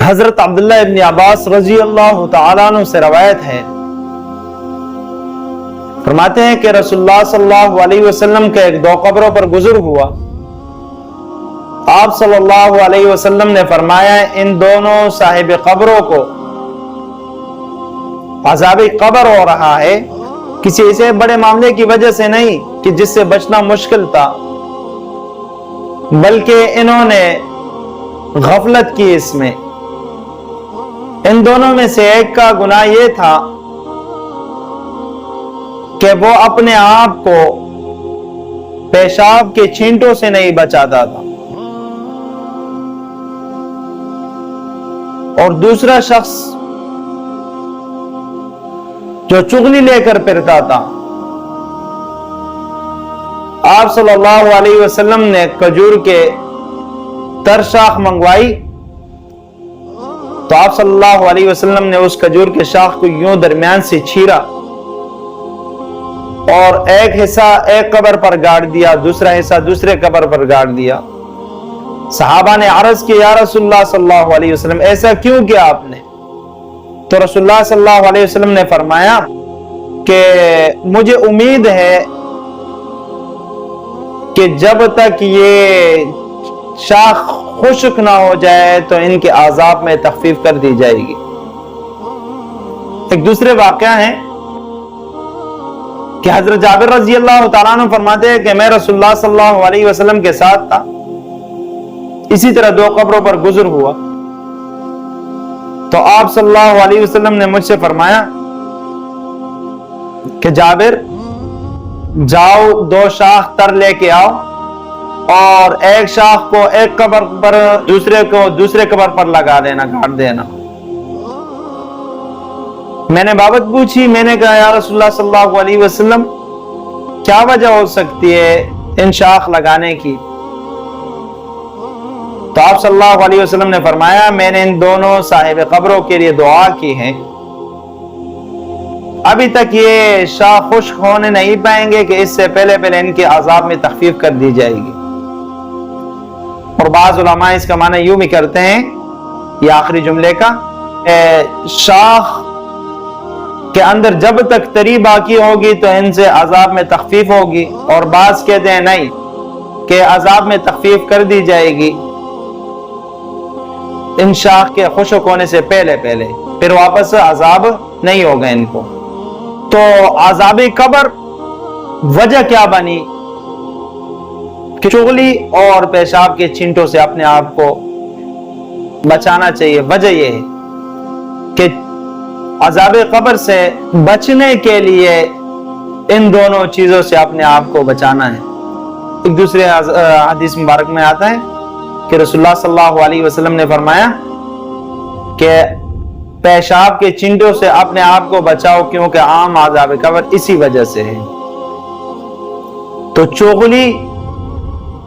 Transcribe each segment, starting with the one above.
حضرت عبداللہ ابن عباس رضی اللہ تعالیٰ عنہ سے روایت ہے، فرماتے ہیں کہ رسول اللہ صلی اللہ علیہ وسلم کے ایک دو قبروں پر گزر ہوا۔ آپ صلی اللہ علیہ وسلم نے فرمایا ان دونوں صاحب قبروں کو عذاب قبر ہو رہا ہے، کسی ایسے بڑے معاملے کی وجہ سے نہیں کہ جس سے بچنا مشکل تھا، بلکہ انہوں نے غفلت کی۔ اس میں ان دونوں میں سے ایک کا گناہ یہ تھا کہ وہ اپنے آپ کو پیشاب کے چھینٹوں سے نہیں بچاتا تھا، اور دوسرا شخص جو چغلی لے کر پھرتا تھا۔ آپ صلی اللہ علیہ وسلم نے کھجور کے تر شاخ منگوائی تو آپ صلی اللہ علیہ وسلم نے اس کھجور کے شاخ کو یوں درمیان سے چھیرا اور ایک حصہ ایک قبر پر گاڑ دیا، دوسرا حصہ دوسرے قبر پر گاڑ دیا۔ صحابہ نے عرض کیا یا رسول اللہ صلی اللہ علیہ وسلم ایسا کیوں کیا آپ نے؟ تو رسول اللہ صلی اللہ علیہ وسلم نے فرمایا کہ مجھے امید ہے کہ جب تک یہ شاخ خشک نہ ہو جائے تو ان کے عذاب میں تخفیف کر دی جائے گی۔ ایک دوسرے واقعہ ہیں کہ حضرت جابر رضی اللہ تعالیٰ عنہ فرماتے ہیں کہ میں رسول اللہ صلی اللہ علیہ وسلم کے ساتھ تھا، اسی طرح دو قبروں پر گزر ہوا تو آپ صلی اللہ علیہ وسلم نے مجھ سے فرمایا کہ جابر جاؤ دو شاخ تر لے کے آؤ اور ایک شاخ کو ایک قبر پر دوسرے کو دوسرے قبر پر لگا دینا، گاڑ دینا۔ میں نے بابت پوچھی، میں نے کہا یا رسول اللہ صلی اللہ علیہ وسلم کیا وجہ ہو سکتی ہے ان شاخ لگانے کی؟ تو آپ صلی اللہ علیہ وسلم نے فرمایا میں نے ان دونوں صاحب قبروں کے لیے دعا کی ہے، ابھی تک یہ شاخ خشک ہونے نہیں پائیں گے کہ اس سے پہلے ان کے عذاب میں تخفیف کر دی جائے گی۔ اور بعض علماء اس کا معنی یوں بھی کرتے ہیں، یہ آخری جملے کا، شاخ کے اندر جب تک تری باقی ہوگی تو ان سے عذاب میں تخفیف ہوگی، اور بعض کہتے ہیں نہیں کہ عذاب میں تخفیف کر دی جائے گی ان شاخ کے خشک ہونے سے پہلے، پھر واپس عذاب نہیں ہوگا ان کو۔ تو عذاب قبر وجہ کیا بنی کہ چغلی اور پیشاب کے چھینٹوں سے اپنے آپ کو بچانا چاہیے۔ وجہ یہ ہے کہ عذاب قبر سے بچنے کے لیے ان دونوں چیزوں سے اپنے آپ کو بچانا ہے۔ ایک دوسرے حدیث مبارک میں آتا ہے کہ رسول اللہ صلی اللہ علیہ وسلم نے فرمایا کہ پیشاب کے چھینٹوں سے اپنے آپ کو بچاؤ کیونکہ عام عذاب قبر اسی وجہ سے ہے۔ تو چغلی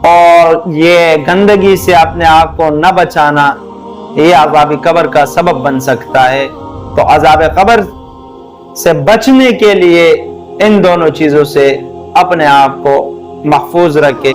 اور یہ گندگی سے اپنے آپ کو نہ بچانا یہ عذاب قبر کا سبب بن سکتا ہے۔ تو عذاب قبر سے بچنے کے لیے ان دونوں چیزوں سے اپنے آپ کو محفوظ رکھے۔